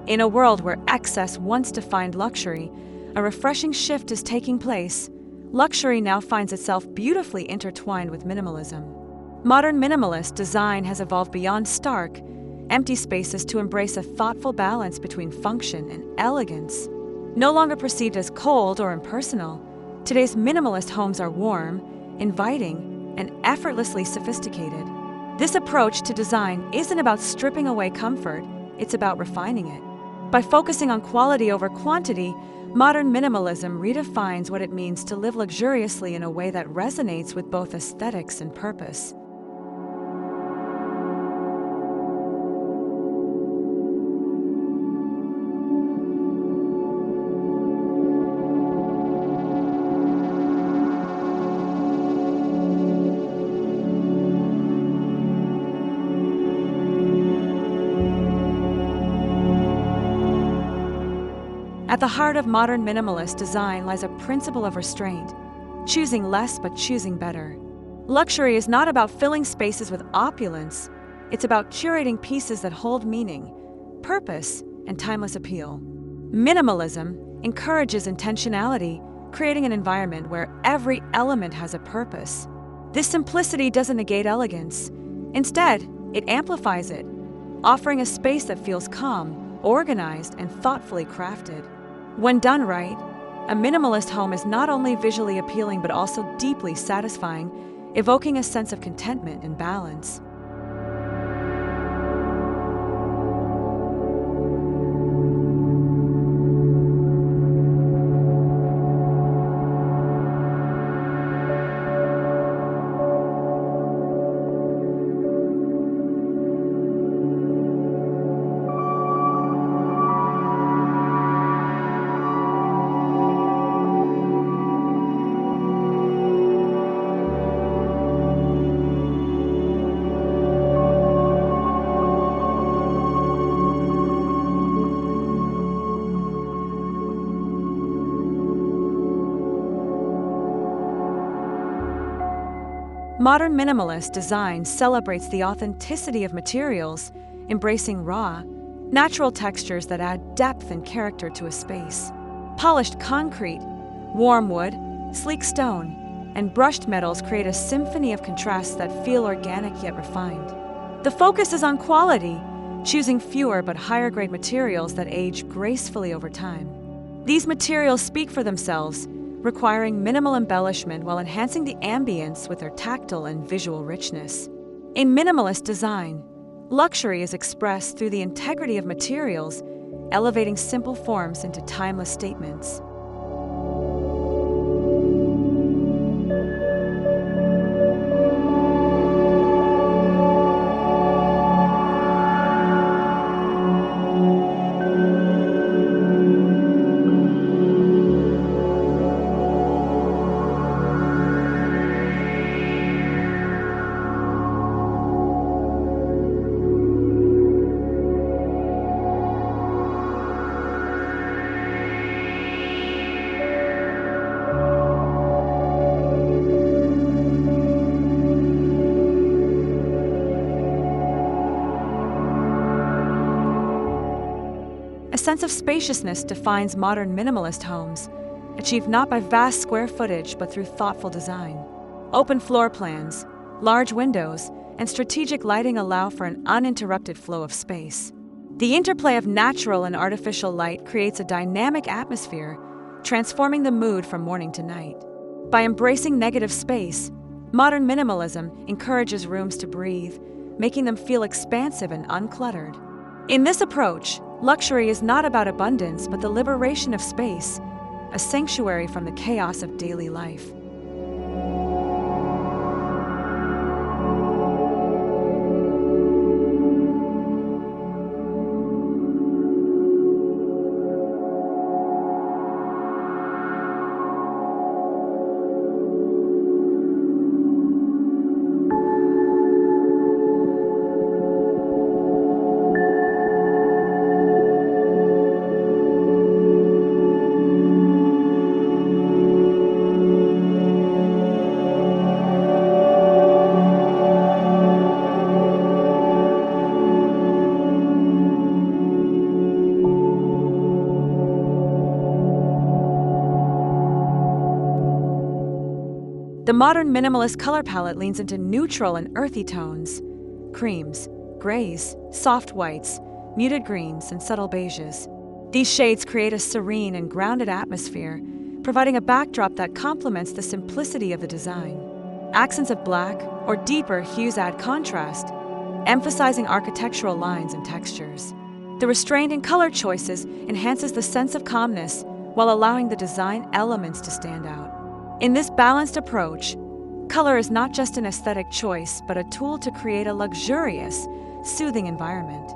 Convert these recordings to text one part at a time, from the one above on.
In a world where excess once defined luxury, a refreshing shift is taking place. Luxury now finds itself beautifully intertwined with minimalism. Modern minimalist design has evolved beyond stark, empty spaces to embrace a thoughtful balance between function and elegance. No longer perceived as cold or impersonal, today's minimalist homes are warm, inviting, and effortlessly sophisticated. This approach to design isn't about stripping away comfort, it's about refining it. By focusing on quality over quantity, modern minimalism redefines what it means to live luxuriously in a way that resonates with both aesthetics and purpose. At the heart of modern minimalist design lies a principle of restraint, choosing less but choosing better. Luxury is not about filling spaces with opulence, it's about curating pieces that hold meaning, purpose, and timeless appeal. Minimalism encourages intentionality, creating an environment where every element has a purpose. This simplicity doesn't negate elegance. Instead, it amplifies it, offering a space that feels calm, organized, and thoughtfully crafted. When done right, a minimalist home is not only visually appealing but also deeply satisfying, evoking a sense of contentment and balance. Modern minimalist design celebrates the authenticity of materials, embracing raw, natural textures that add depth and character to a space. Polished concrete, warm wood, sleek stone, and brushed metals create a symphony of contrasts that feel organic yet refined. The focus is on quality, choosing fewer but higher-grade materials that age gracefully over time. These materials speak for themselves, requiring minimal embellishment while enhancing the ambience with their tactile and visual richness. In minimalist design, luxury is expressed through the integrity of materials, elevating simple forms into timeless statements. A sense of spaciousness defines modern minimalist homes, achieved not by vast square footage but through thoughtful design. Open floor plans, large windows, and strategic lighting allow for an uninterrupted flow of space. The interplay of natural and artificial light creates a dynamic atmosphere, transforming the mood from morning to night. By embracing negative space, modern minimalism encourages rooms to breathe, making them feel expansive and uncluttered. In this approach, luxury is not about abundance but the liberation of space, a sanctuary from the chaos of daily life. The modern minimalist color palette leans into neutral and earthy tones: creams, grays, soft whites, muted greens, and subtle beiges. These shades create a serene and grounded atmosphere, providing a backdrop that complements the simplicity of the design. Accents of black or deeper hues add contrast, emphasizing architectural lines and textures. The restraint in color choices enhances the sense of calmness while allowing the design elements to stand out. In this balanced approach, color is not just an aesthetic choice, but a tool to create a luxurious, soothing environment.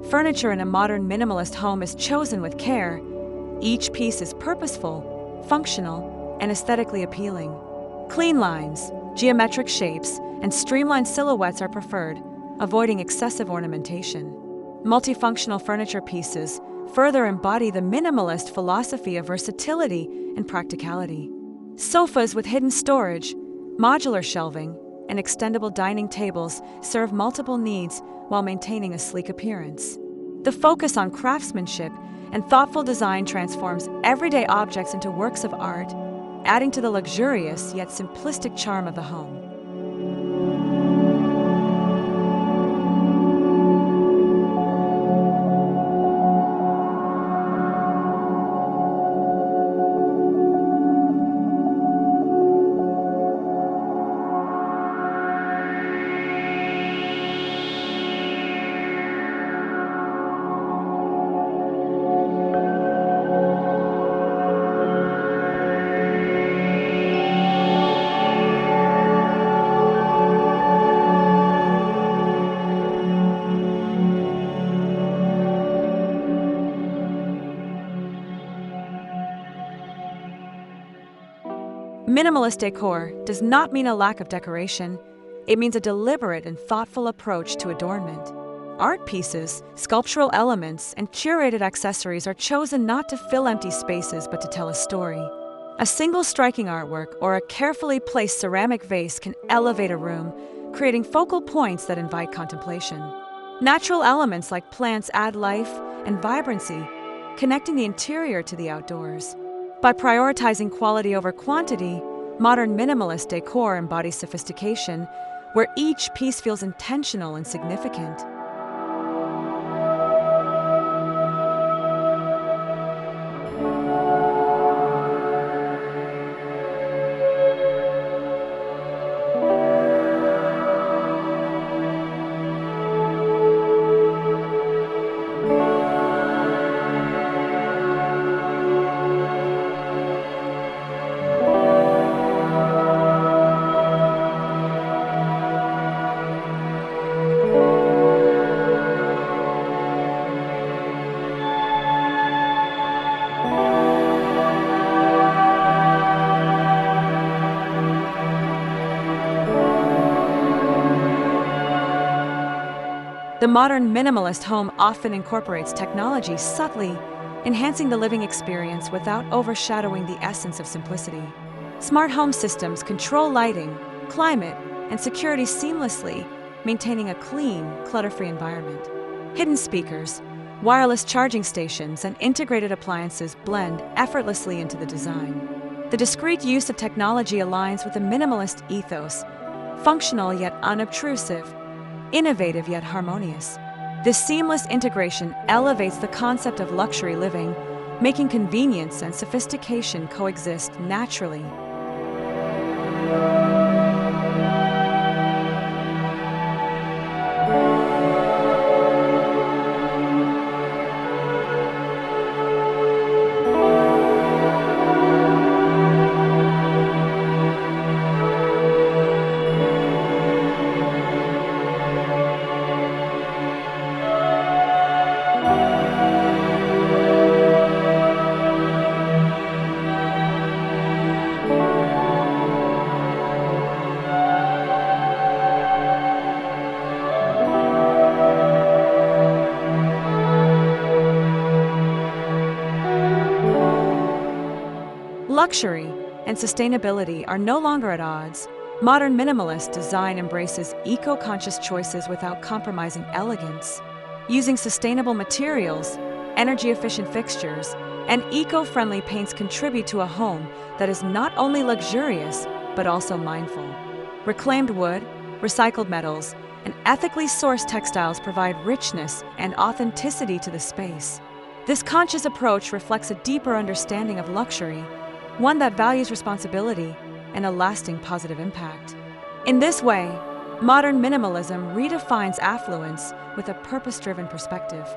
Furniture in a modern minimalist home is chosen with care. Each piece is purposeful, functional, and aesthetically appealing. Clean lines, geometric shapes, and streamlined silhouettes are preferred, avoiding excessive ornamentation. Multifunctional furniture pieces further embody the minimalist philosophy of versatility and practicality. Sofas with hidden storage, modular shelving, and extendable dining tables serve multiple needs while maintaining a sleek appearance. The focus on craftsmanship and thoughtful design transforms everyday objects into works of art, adding to the luxurious yet simplistic charm of the home. Minimalist decor does not mean a lack of decoration. It means a deliberate and thoughtful approach to adornment. Art pieces, sculptural elements, and curated accessories are chosen not to fill empty spaces but to tell a story. A single striking artwork or a carefully placed ceramic vase can elevate a room, creating focal points that invite contemplation. Natural elements like plants add life and vibrancy, connecting the interior to the outdoors. By prioritizing quality over quantity, modern minimalist decor embodies sophistication, where each piece feels intentional and significant. The modern minimalist home often incorporates technology subtly, enhancing the living experience without overshadowing the essence of simplicity. Smart home systems control lighting, climate, and security seamlessly, maintaining a clean, clutter-free environment. Hidden speakers, wireless charging stations, and integrated appliances blend effortlessly into the design. The discreet use of technology aligns with the minimalist ethos, functional yet unobtrusive, innovative yet harmonious. This seamless integration elevates the concept of luxury living, making convenience and sophistication coexist naturally. Luxury and sustainability are no longer at odds. Modern minimalist design embraces eco-conscious choices without compromising elegance. Using sustainable materials, energy-efficient fixtures, and eco-friendly paints contribute to a home that is not only luxurious, but also mindful. Reclaimed wood, recycled metals, and ethically sourced textiles provide richness and authenticity to the space. This conscious approach reflects a deeper understanding of luxury, one that values responsibility and a lasting positive impact. In this way, modern minimalism redefines affluence with a purpose-driven perspective.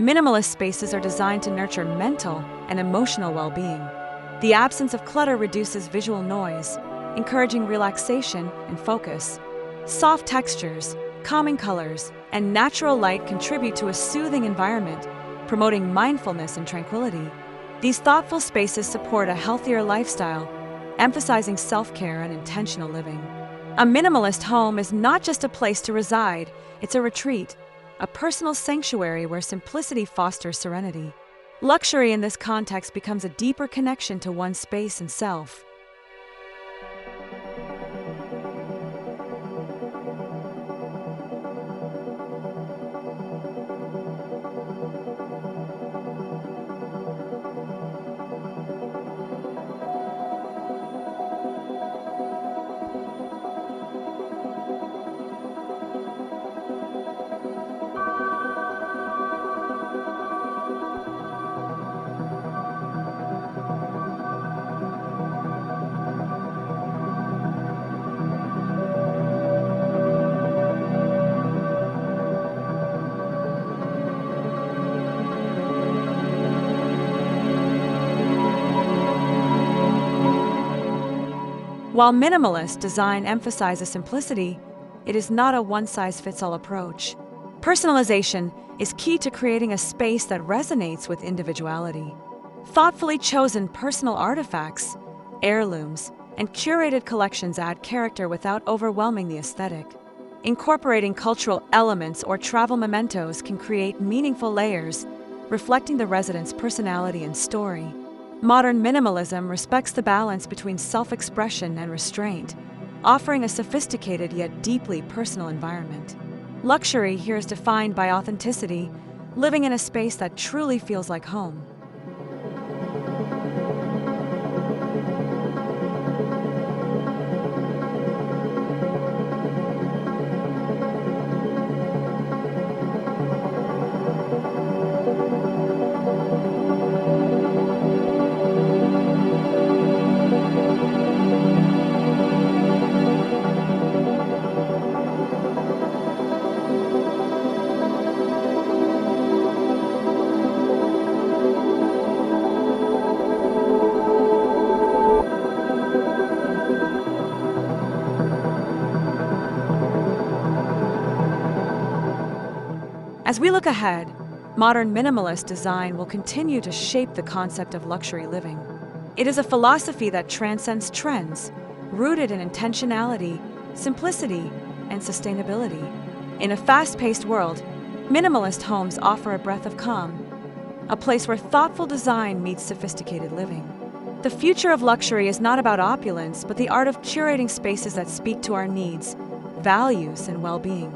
Minimalist spaces are designed to nurture mental and emotional well-being. The absence of clutter reduces visual noise, encouraging relaxation and focus. Soft textures, calming colors, and natural light contribute to a soothing environment, promoting mindfulness and tranquility. These thoughtful spaces support a healthier lifestyle, emphasizing self-care and intentional living. A minimalist home is not just a place to reside, it's a retreat, a personal sanctuary where simplicity fosters serenity. Luxury in this context becomes a deeper connection to one's space and self. While minimalist design emphasizes simplicity, it is not a one-size-fits-all approach. Personalization is key to creating a space that resonates with individuality. Thoughtfully chosen personal artifacts, heirlooms, and curated collections add character without overwhelming the aesthetic. Incorporating cultural elements or travel mementos can create meaningful layers, reflecting the resident's personality and story. Modern minimalism respects the balance between self-expression and restraint, offering a sophisticated yet deeply personal environment. Luxury here is defined by authenticity, living in a space that truly feels like home. As we look ahead, modern minimalist design will continue to shape the concept of luxury living. It is a philosophy that transcends trends, rooted in intentionality, simplicity, and sustainability. In a fast-paced world, minimalist homes offer a breath of calm, a place where thoughtful design meets sophisticated living. The future of luxury is not about opulence, but the art of curating spaces that speak to our needs, values, and well-being.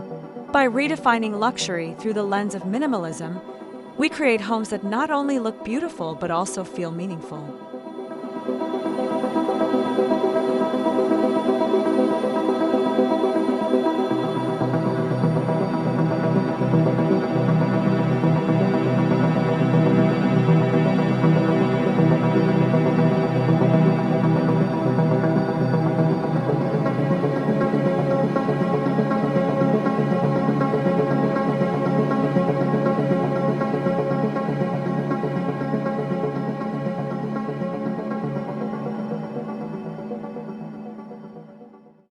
By redefining luxury through the lens of minimalism, we create homes that not only look beautiful but also feel meaningful.